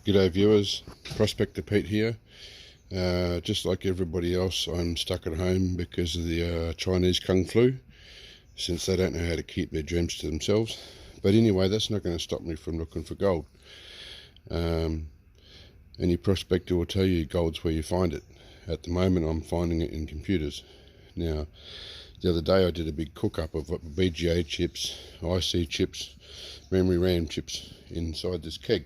G'day viewers, Prospector Pete here. Just like everybody else, I'm stuck at home because of the Chinese Kung Flu, since they don't know how to keep their gems to themselves. But anyway, that's not going to stop me from looking for gold. Any prospector will tell you gold's where you find it. At the moment I'm finding it in computers. Now, the other day I did a big cook-up of BGA chips, IC chips, memory RAM chips inside this keg.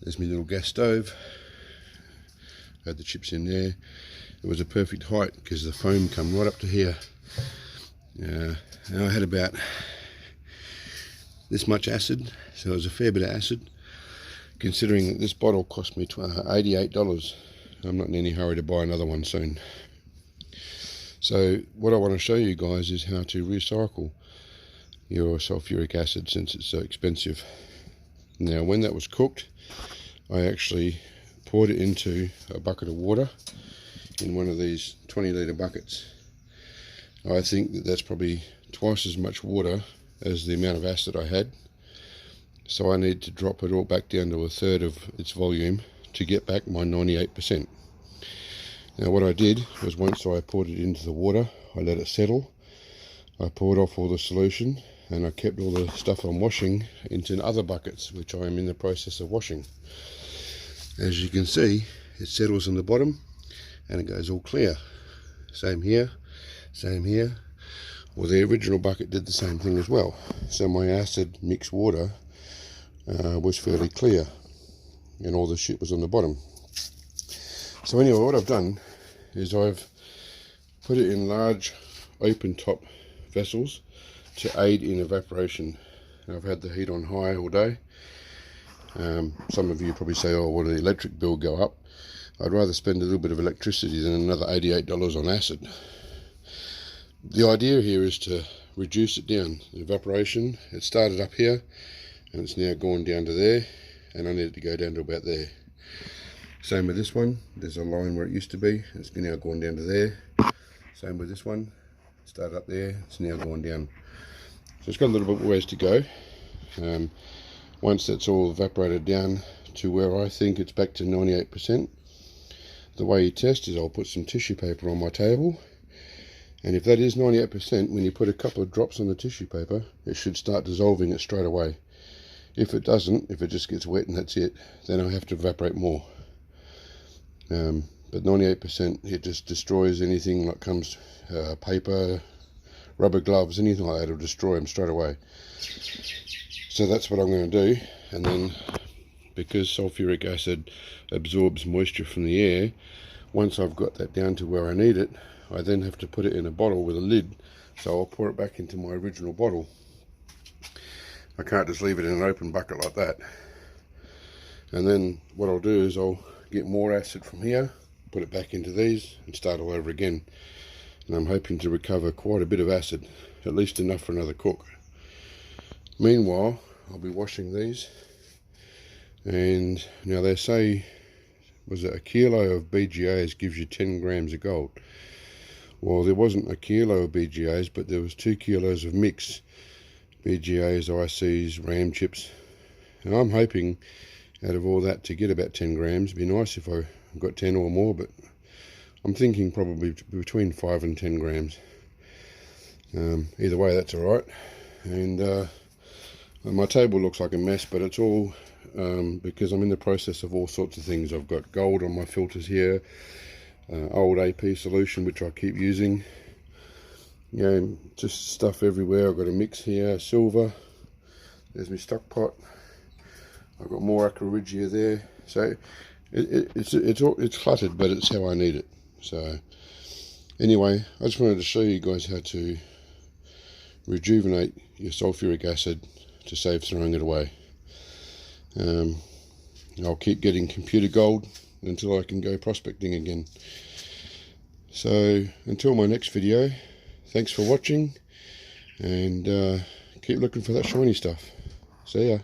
There's my little gas stove. Had the chips in there. It was a perfect height because the foam come right up to here. And I had about this much acid, so it was a fair bit of acid. Considering that this bottle cost me $88, I'm not in any hurry to buy another one soon. So what I want to show you guys is how to recycle your sulfuric acid, since it's so expensive. Now, when that was cooked, I actually poured it into a bucket of water in one of these 20-litre buckets. I think that that's probably twice as much water as the amount of acid I had, so I need to drop it all back down to a third of its volume to get back my 98%. Now what I did was, once I poured it into the water, I let it settle. I poured off all the solution and I kept all the stuff I'm washing into other buckets, which I am in the process of washing. As you can see, it settles on the bottom and it goes all clear. Same here, same here. Well, the original bucket did the same thing as well. So my acid mixed water was fairly clear and all the shit was on the bottom. So anyway, what I've done is I've put it in large open top vessels to aid in evaporation. I've had the heat on high all day. Some of you probably say, oh, will the electric bill go up? I'd rather spend a little bit of electricity than another $88 on acid. The idea here is to reduce it down. The evaporation, it started up here and it's now gone down to there, and I need it to go down to about there. Same with this one, there's a line where it used to be, it's now gone down to there. Same with this one, started up there, it's now gone down. So it's got a little bit of ways to go. Once that's all evaporated down to where I think it's back to 98%, the way you test is I'll put some tissue paper on my table, and if that is 98%, when you put a couple of drops on the tissue paper, it should start dissolving it straight away. If it doesn't, if it just gets wet and that's it, then I have to evaporate more. But 98%, it just destroys anything that comes, paper, rubber gloves, anything like that, it'll destroy them straight away. So that's what I'm going to do. And then, because sulfuric acid absorbs moisture from the air, once I've got that down to where I need it, I then have to put it in a bottle with a lid. So I'll pour it back into my original bottle. I can't just leave it in an open bucket like that. And then what I'll do is I'll get more acid from here, put it back into these and start all over again. And I'm hoping to recover quite a bit of acid, at least enough for another cook. Meanwhile, I'll be washing these, and now they say, was it a kilo of BGAs gives you 10 grams of gold? Well, there wasn't a kilo of BGAs, but there was 2 kilos of mixed BGAs, ICs, RAM chips, and I'm hoping out of all that to get about 10 grams. It'd be nice if I got 10 or more, but I'm thinking probably between 5 and 10 grams. Either way, that's alright. And my table looks like a mess, but it's all because I'm in the process of all sorts of things. I've got gold on my filters here, old AP solution which I keep using, you know, just stuff everywhere. I've got a mix here, silver, there's my stock pot, I've got more aqua regia there. So it's cluttered, but it's how I need it. So anyway, I just wanted to show you guys how to rejuvenate your sulfuric acid to save throwing it away. I'll keep getting computer gold until I can go prospecting again. So until my next video, thanks for watching, and keep looking for that shiny stuff. See ya.